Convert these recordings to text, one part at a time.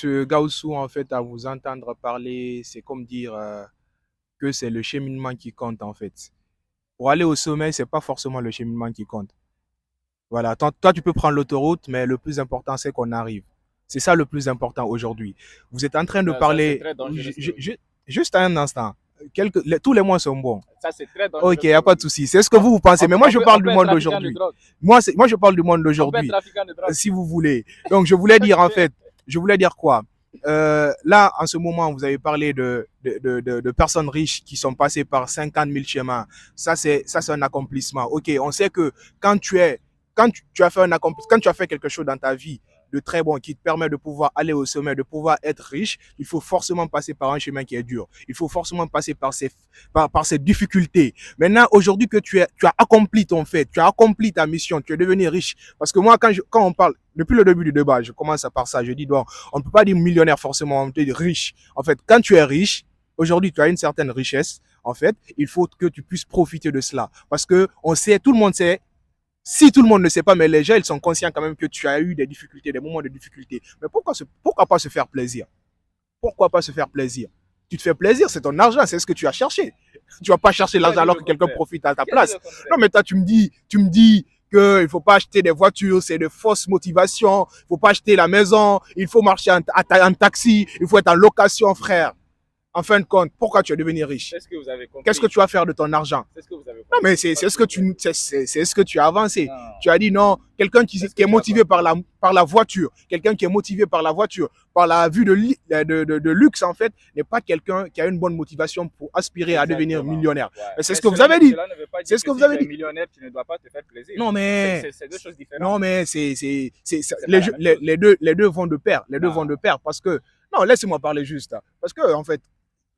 Gaussou, en fait, à vous entendre parler, c'est comme dire que c'est le cheminement qui compte, en fait. Pour aller au sommet, c'est pas forcément le cheminement qui compte. Voilà, toi, tu peux prendre l'autoroute, mais le plus important, c'est qu'on arrive. C'est ça le plus important aujourd'hui. Vous êtes en train de Ça, c'est parler, très dangereux ce que vous dites. juste un instant. Tous les mois sont bons. Ça, c'est très Ok, dangereux il ce n'y que a vous pas de dites. souci. C'est ce que vous pensez. Mais moi, je On parle du peut être monde trafiquant de d'aujourd'hui. drogue. Moi, je parle du monde On peut être d'aujourd'hui, trafiquant de drogue. si vous voulez. Donc, je voulais dire, en fait, je voulais dire quoi? Là, en ce moment, vous avez parlé de personnes riches qui sont passées par 50 000 chemins. Ça, c'est un accomplissement. Ok, on sait que quand tu as fait quand tu as fait quelque chose dans ta vie de très bon qui te permet de pouvoir aller au sommet, de pouvoir être riche, il faut forcément passer par un chemin qui est dur. Il faut forcément passer par ces difficultés. Maintenant, aujourd'hui que tu as accompli ton fait, tu as accompli ta mission, tu es devenu riche. Parce que moi, quand on parle, depuis le début du débat, je commence par ça, je dis, bon, on ne peut pas dire millionnaire forcément, on peut dire riche. En fait, quand tu es riche, aujourd'hui, tu as une certaine richesse. En fait, il faut que tu puisses profiter de cela. Parce que on sait, tout le monde sait, si tout le monde ne sait pas, mais les gens, ils sont conscients quand même que tu as eu des difficultés, des moments de difficulté. Mais pourquoi pas se faire plaisir? Pourquoi pas se faire plaisir? Tu te fais plaisir, c'est ton argent, c'est ce que tu as cherché. Tu vas pas chercher Qui a l'argent dit alors le que quelqu'un contraire? profite à ta Qui a dit place. le contraire? Non, mais toi, tu me dis qu'il ne faut pas acheter des voitures, c'est de fausses motivations, il ne faut pas acheter la maison, il faut marcher en taxi, il faut être en location, frère. En fin de compte, pourquoi tu es devenu riche? C'est ce que vous avez Qu'est-ce que compris. tu vas faire de ton argent? C'est ce que vous avez Non, mais compris. C'est c'est pas ce ce que que vous avez compris. c'est ce que tu as avancé. Non. Tu as dit non, quelqu'un C'est ce qui que est tu as motivé compris. par la voiture, quelqu'un qui est motivé par la voiture, par la vue de luxe, en fait, n'est pas quelqu'un qui a une bonne motivation pour aspirer à devenir Exactement. millionnaire. Ouais. Mais c'est Mais ce que vous avez dit. cela ne veut pas C'est dire ce que que vous si tu avez es dit. millionnaire, tu ne dois pas te faire plaisir. Non, mais C'est deux choses différentes. non, mais C'est pas la même chose. les deux vont de pair. Les deux vont de Non. pair parce que, non, laissez-moi parler juste. Parce que, en fait,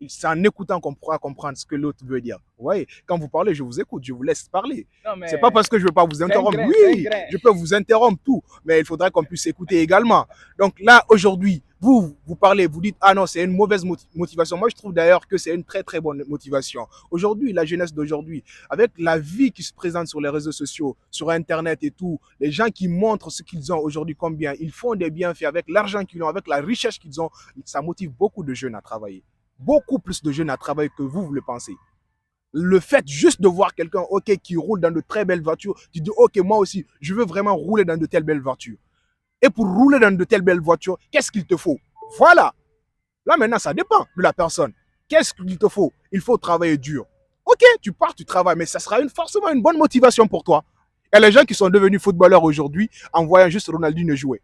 c'est en écoutant qu'on pourra comprendre ce que l'autre veut dire. Vous voyez, quand vous parlez, je vous écoute, je vous laisse parler. Non, C'est pas parce mais que je veux pas vous c'est un interrompre. grain, c'est un Oui, grain. je peux vous interrompre tout, mais il faudrait qu'on puisse écouter également. Donc là, aujourd'hui, vous parlez, vous dites, ah non, c'est une mauvaise motivation. Moi, je trouve d'ailleurs que c'est une très, très bonne motivation. Aujourd'hui, la jeunesse d'aujourd'hui, avec la vie qui se présente sur les réseaux sociaux, sur Internet et tout, les gens qui montrent ce qu'ils ont aujourd'hui comme bien, ils font des bienfaits avec l'argent qu'ils ont, avec la richesse qu'ils ont, ça motive beaucoup de jeunes à travailler. Beaucoup plus de jeunes à travailler que vous le pensez. Le fait juste de voir quelqu'un, ok, qui roule dans de très belles voitures, tu dis, ok, moi aussi, je veux vraiment rouler dans de telles belles voitures. Et pour rouler dans de telles belles voitures, qu'est-ce qu'il te faut? Voilà. Là, maintenant, ça dépend de la personne. Qu'est-ce qu'il te faut? Il faut travailler dur. Ok, tu pars, tu travailles, mais ça sera forcément une bonne motivation pour toi. Il y a les gens qui sont devenus footballeurs aujourd'hui en voyant juste Ronaldinho jouer.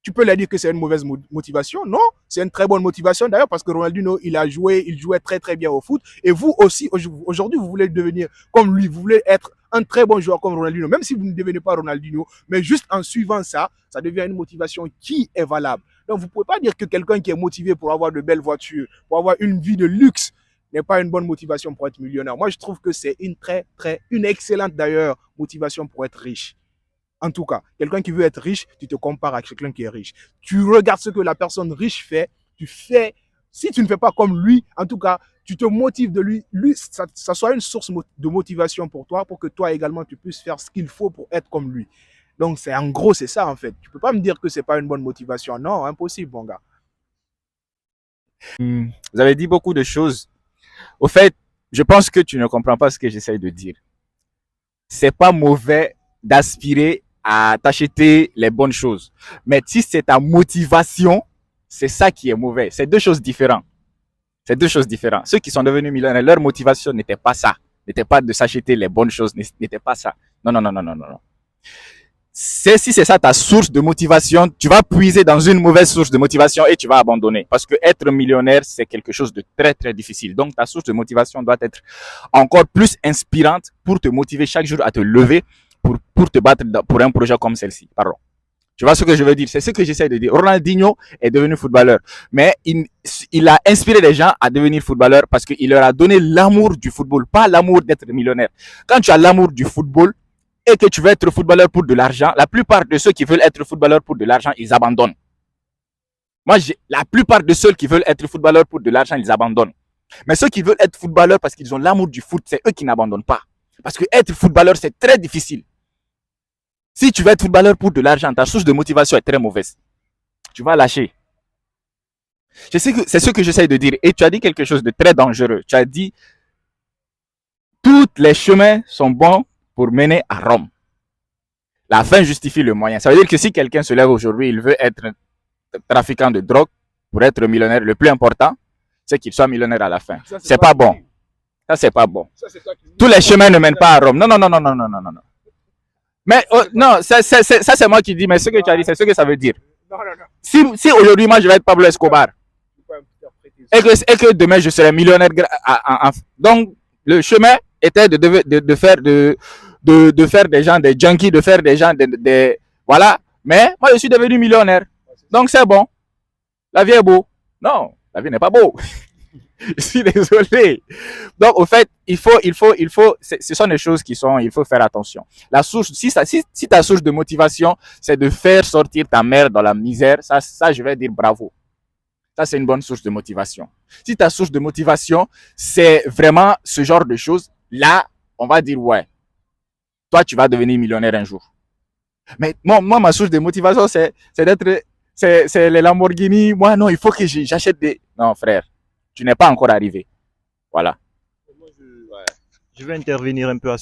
Tu peux leur dire que c'est une mauvaise motivation. Non, c'est une très bonne motivation d'ailleurs parce que Ronaldinho, il jouait très très bien au foot. Et vous aussi, aujourd'hui, vous voulez devenir comme lui, vous voulez être un très bon joueur comme Ronaldinho, même si vous ne devenez pas Ronaldinho, mais juste en suivant ça, ça devient une motivation qui est valable. Donc vous ne pouvez pas dire que quelqu'un qui est motivé pour avoir de belles voitures, pour avoir une vie de luxe, n'est pas une bonne motivation pour être millionnaire. Moi, je trouve que c'est une excellente d'ailleurs motivation pour être riche. En tout cas, quelqu'un qui veut être riche, tu te compares à quelqu'un qui est riche. Tu regardes ce que la personne riche fait, tu fais. Si tu ne fais pas comme lui, en tout cas, tu te motives de lui. Ça soit une source de motivation pour toi, pour que toi également, tu puisses faire ce qu'il faut pour être comme lui. Donc, en gros, c'est ça, en fait. Tu ne peux pas me dire que ce n'est pas une bonne motivation. Non, impossible, mon gars. Vous avez dit beaucoup de choses. Au fait, je pense que tu ne comprends pas ce que j'essaye de dire. C'est pas mauvais d'aspirer à t'acheter les bonnes choses. Mais si c'est ta motivation, c'est ça qui est mauvais. C'est deux choses différentes. C'est deux choses différentes. Ceux qui sont devenus millionnaires, leur motivation n'était pas ça. N'était pas de s'acheter les bonnes choses. N'était pas ça. Non, non, non, non, non, non. Si c'est ça ta source de motivation, tu vas puiser dans une mauvaise source de motivation et tu vas abandonner. Parce que être millionnaire, c'est quelque chose de très, très difficile. Donc, ta source de motivation doit être encore plus inspirante pour te motiver chaque jour à te lever pour te battre pour un projet comme celle-ci. Pardon. Tu vois ce que je veux dire? C'est ce que j'essaie de dire. Ronaldinho est devenu footballeur, mais il a inspiré les gens à devenir footballeur parce qu'il leur a donné l'amour du football, pas l'amour d'être millionnaire. Quand tu as l'amour du football et que tu veux être footballeur pour de l'argent, la plupart de ceux qui veulent être footballeur pour de l'argent, ils abandonnent. Moi, la plupart de ceux qui veulent être footballeur pour de l'argent, ils abandonnent. Mais ceux qui veulent être footballeur parce qu'ils ont l'amour du foot, c'est eux qui n'abandonnent pas. Parce que être footballeur, c'est très difficile. Si tu veux être footballeur pour de l'argent, ta source de motivation est très mauvaise. Tu vas lâcher. Je sais que c'est ce que j'essaie de dire. Et tu as dit quelque chose de très dangereux. Tu as dit, tous les chemins sont bons pour mener à Rome. La fin justifie le moyen. Ça veut dire que si quelqu'un se lève aujourd'hui, il veut être trafiquant de drogue pour être millionnaire, le plus important, c'est qu'il soit millionnaire à la fin. C'est pas bon. Ça, c'est pas bon. Tous les chemins ne mènent pas à Rome. Non, non, non, non, non, non, non, non. Mais non, ça c'est moi qui dis, mais ce que tu as dit, c'est ce que ça veut dire. Si aujourd'hui, moi, je vais être Pablo Escobar, et que demain, je serai millionnaire, donc, le chemin était de faire des gens des junkies, de faire des gens voilà. Mais moi, je suis devenu millionnaire. Donc, c'est bon. La vie est beau. Non, la vie n'est pas beau. Je suis désolé. Donc, au fait, ce sont des choses il faut faire attention. La source, si ta source de motivation, c'est de faire sortir ta mère dans la misère, ça, je vais dire bravo. Ça, c'est une bonne source de motivation. Si ta source de motivation, c'est vraiment ce genre de choses, là, on va dire, ouais, toi, tu vas devenir millionnaire un jour. Mais moi ma source de motivation, c'est les Lamborghini. Moi, non, il faut que j'achète des... Non, frère, tu n'es pas encore arrivé. Voilà. Je vais intervenir un peu à